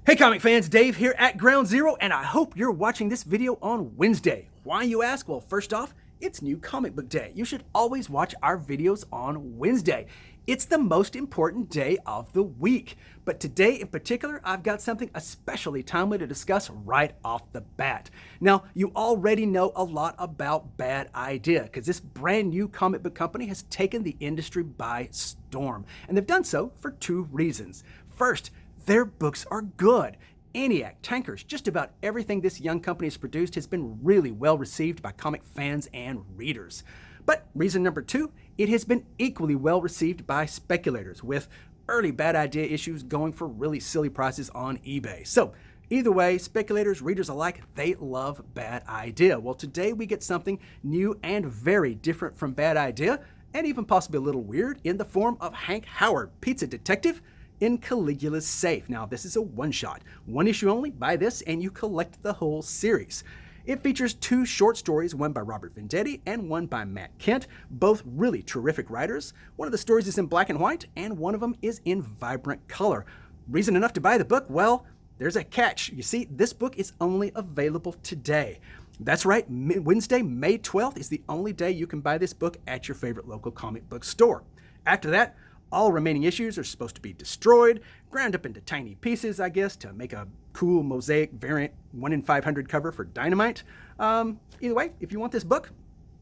Hey comic fans, Dave here at Ground Zero, and I hope you're watching this video on Wednesday. Why, you ask? Well, first off, it's New Comic Book Day. You should always watch our videos on Wednesday. It's the most important day of the week. But today in particular, I've got something especially timely to discuss right off the bat. Now, you already know a lot about Bad Idea, because this brand new comic book company has taken the industry by storm. And they've done so for two reasons. First, their books are good. ENIAC, Tankers, just about everything this young company has produced has been really well received by comic fans and readers. But reason number two, it has been equally well received by speculators, with early Bad Idea issues going for really silly prices on eBay. So either way, speculators, readers alike, they love Bad Idea. Well, today we get something new and very different from Bad Idea, and even possibly a little weird, in the form of Hank Howard, pizza detective, in Caligula's Safe. Now, this is a one-shot. One issue only. Buy this and you collect the whole series. It features two short stories, one by Robert Venditti and one by Matt Kent, both really terrific writers. One of the stories is in black and white, and one of them is in vibrant color. Reason enough to buy the book? Well, there's a catch. You see, this book is only available today. That's right, Wednesday, May 12th is the only day you can buy this book at your favorite local comic book store. After that, all remaining issues are supposed to be destroyed, ground up into tiny pieces, I guess, to make a cool mosaic variant 1 in 500 cover for Dynamite. Either way, if you want this book,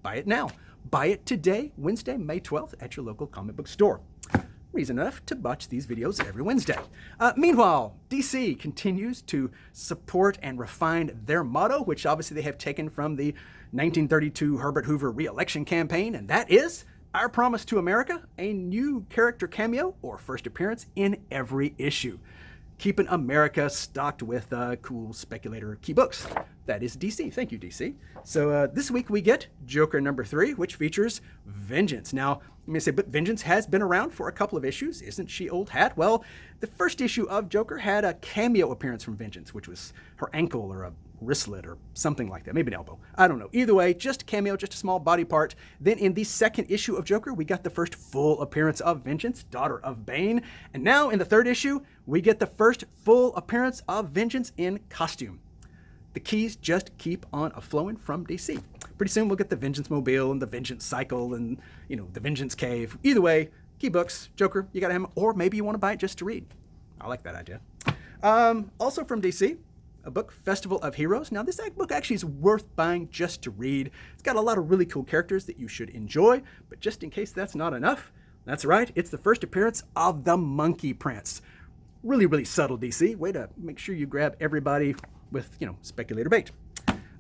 buy it now. Buy it today, Wednesday, May 12th, at your local comic book store. Reason enough to watch these videos every Wednesday. Meanwhile, DC continues to support and refine their motto, which obviously they have taken from the 1932 Herbert Hoover reelection campaign, and that is our promise to America: a new character cameo or first appearance in every issue. Keeping America stocked with cool speculator key books. That is DC. Thank you, DC. So this week we get Joker number 3, which features Vengeance. Now, you may say, but Vengeance has been around for a couple of issues. Isn't she old hat? Well, the first issue of Joker had a cameo appearance from Vengeance, which was her ankle or a wristlet or something like that, maybe an elbow. I don't know. Either way, just a cameo, just a small body part. Then in the second issue of Joker, we got the first full appearance of Vengeance, daughter of Bane. And now in the third issue, we get the first full appearance of Vengeance in costume. The keys just keep on a-flowing from DC. Pretty soon we'll get the Vengeance Mobile and the Vengeance Cycle and, the Vengeance Cave. Either way, key books, Joker, you gotta have them, or maybe you want to buy it just to read. I like that idea. Also from DC, a book, Festival of Heroes. Now, this book actually is worth buying just to read. It's got a lot of really cool characters that you should enjoy, but just in case that's not enough, that's right, it's the first appearance of the Monkey Prince. Really, really subtle, DC. Way to make sure you grab everybody with, speculator bait.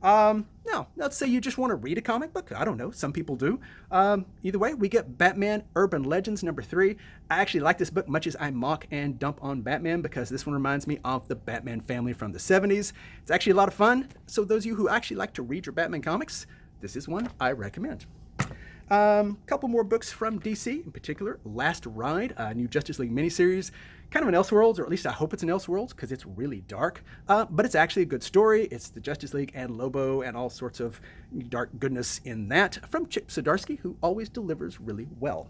Now, let's say you just want to read a comic book. I don't know. Some people do. Either way, we get Batman Urban Legends number 3. I actually like this book much as I mock and dump on Batman, because this one reminds me of the Batman family from the 70s. It's actually a lot of fun. So those of you who actually like to read your Batman comics, this is one I recommend. Couple more books from DC, in particular, Last Ride, a new Justice League miniseries. Kind of an Elseworlds, or at least I hope it's an Elseworlds, because it's really dark. But it's actually a good story. It's the Justice League and Lobo and all sorts of dark goodness in that, from Chip Zdarsky, who always delivers really well.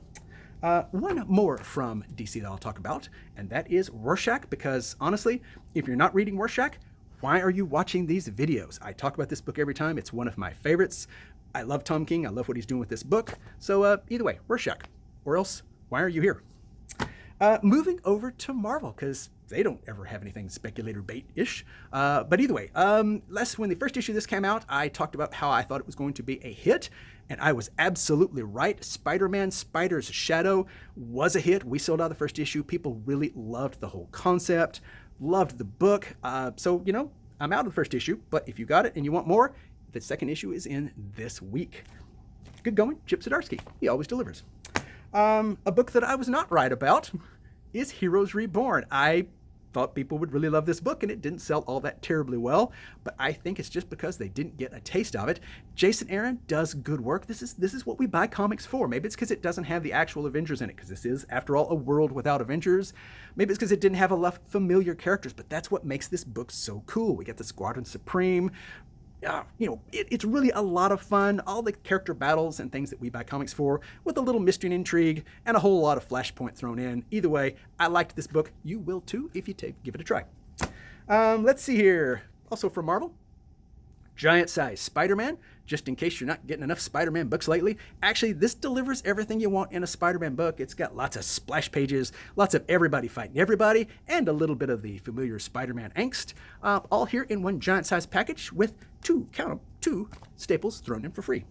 One more from DC that I'll talk about, and that is Rorschach, because honestly, if you're not reading Rorschach, why are you watching these videos? I talk about this book every time. It's one of my favorites. I love Tom King. I love what he's doing with this book. So either way, Rorschach. Or else, why are you here? Moving over to Marvel, because they don't ever have anything speculator bait-ish. But either way, when the first issue of this came out, I talked about how I thought it was going to be a hit, and I was absolutely right. Spider-Man Spider's Shadow was a hit. We sold out the first issue. People really loved the whole concept, loved the book. So, I'm out of the first issue, but if you got it and you want more, the second issue is in this week. Good going, Chip Zdarsky. He always delivers. A book that I was not right about is Heroes Reborn. I thought people would really love this book, and it didn't sell all that terribly well, but I think it's just because they didn't get a taste of it. Jason Aaron does good work. This is what we buy comics for. Maybe it's because it doesn't have the actual Avengers in it, because this is, after all, a world without Avengers. Maybe it's because it didn't have enough familiar characters, but that's what makes this book so cool. We get the Squadron Supreme. It's really a lot of fun. All the character battles and things that we buy comics for, with a little mystery and intrigue and a whole lot of Flashpoint thrown in. Either way, I liked this book. You will too if you give it a try. Let's see here. Also from Marvel, giant size Spider-Man, just in case you're not getting enough Spider-Man books lately. Actually, this delivers everything you want in a Spider-Man book. It's got lots of splash pages, lots of everybody fighting everybody, and a little bit of the familiar Spider-Man angst, all here in one giant size package with two staples thrown in for free.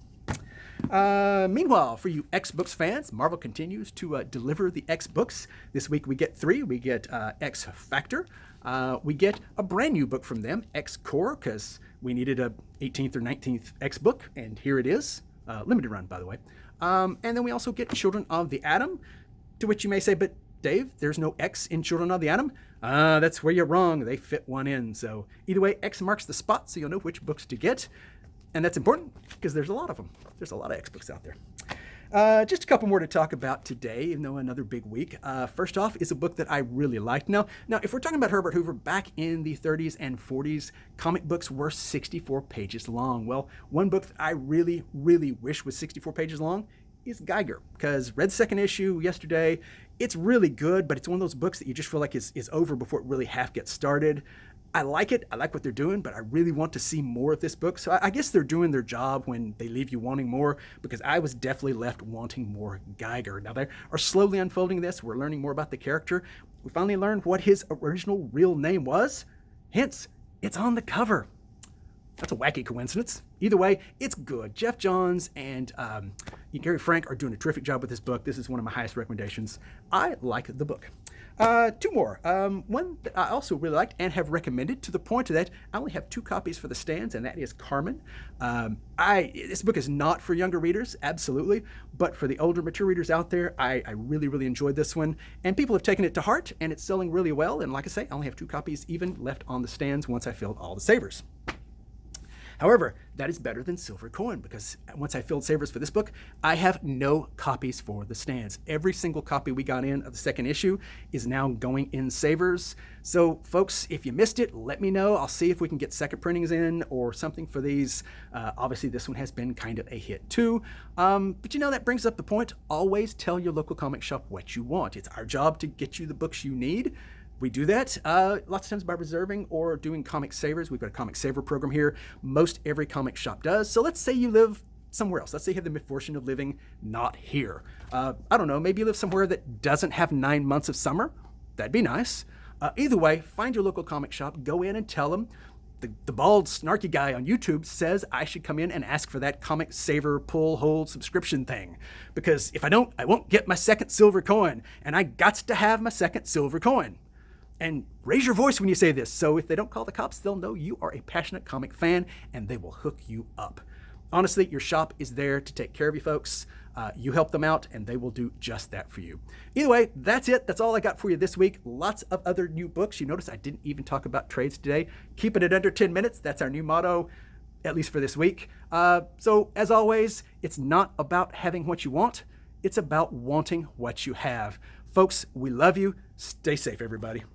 Meanwhile, for you X-Books fans, Marvel continues to deliver the X-Books. This week we get 3. We get X-Factor. We get a brand new book from them, X-Core, because we needed a 18th or 19th X-Book, and here it is. Limited run, by the way. And then we also get Children of the Atom, to which you may say, but Dave, there's no X in Children of the Atom? That's where you're wrong. They fit one in. So either way, X marks the spot, so you'll know which books to get. And that's important because there's a lot of them. There's a lot of X-Books out there. Just a couple more to talk about today, even though another big week. First off is a book that I really liked. Now, if we're talking about Herbert Hoover, back in the 30s and 40s, comic books were 64 pages long. Well, one book that I really, really wish was 64 pages long is Geiger, because read second issue yesterday. It's really good, but it's one of those books that you just feel like is over before it really half gets started. I like it. I like what they're doing, but I really want to see more of this book. So I guess they're doing their job when they leave you wanting more, because I was definitely left wanting more Geiger. Now, they are slowly unfolding this. We're learning more about the character. We finally learned what his original real name was. Hence, it's on the cover. That's a wacky coincidence. Either way, it's good. Jeff Johns and Gary Frank are doing a terrific job with this book. This is one of my highest recommendations. I like the book. 2 more. One that I also really liked and have recommended, to the point that I only have 2 copies for the stands, and that is Carmen. This book is not for younger readers, absolutely, but for the older, mature readers out there, I really, really enjoyed this one. And people have taken it to heart, and it's selling really well. And like I say, I only have 2 copies even left on the stands once I filled all the savers. However, that is better than Silver Coin, because once I filled savers for this book, I have no copies for the stands. Every single copy we got in of the second issue is now going in savers. So folks, if you missed it, let me know. I'll see if we can get second printings in or something for these. Obviously, this one has been kind of a hit too. But that brings up the point. Always tell your local comic shop what you want. It's our job to get you the books you need. We do that lots of times by reserving or doing comic savers. We've got a comic saver program here. Most every comic shop does. So let's say you live somewhere else. Let's say you have the misfortune of living not here. I don't know, maybe you live somewhere that doesn't have 9 months of summer. That'd be nice. Either way, find your local comic shop, go in and tell them, the bald, snarky guy on YouTube says I should come in and ask for that comic saver pull hold subscription thing. Because if I don't, I won't get my second silver coin. And I got to have my second silver coin. And raise your voice when you say this, so if they don't call the cops, they'll know you are a passionate comic fan, and they will hook you up. Honestly, your shop is there to take care of you folks. You help them out, and they will do just that for you. Either way, that's it. That's all I got for you this week. Lots of other new books. You notice I didn't even talk about trades today. Keeping it under 10 minutes. That's our new motto, at least for this week. So, as always, it's not about having what you want. It's about wanting what you have. Folks, we love you. Stay safe, everybody.